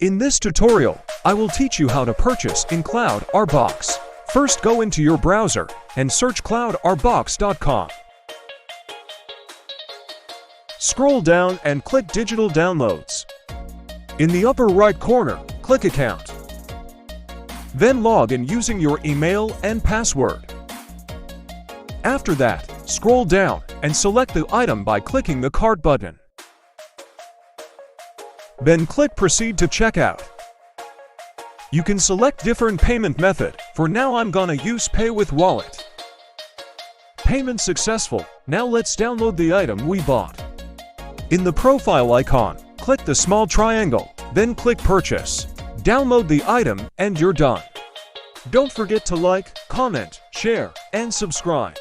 In this tutorial, I will teach you how to purchase in Cloudrbox. First, go into your browser and search cloudrbox.com. Scroll down and click Digital Downloads. In the upper right corner, click Account. Then log in using your email and password. After that, scroll down and select the item by clicking the Cart button. Then click Proceed to checkout. You can select different payment method. For now, I'm gonna use Pay with Wallet. Payment successful. Now let's download the item we bought. In the profile icon, click the small triangle, then click Purchase. Download the item and you're done. Don't forget to like, comment, share, and subscribe.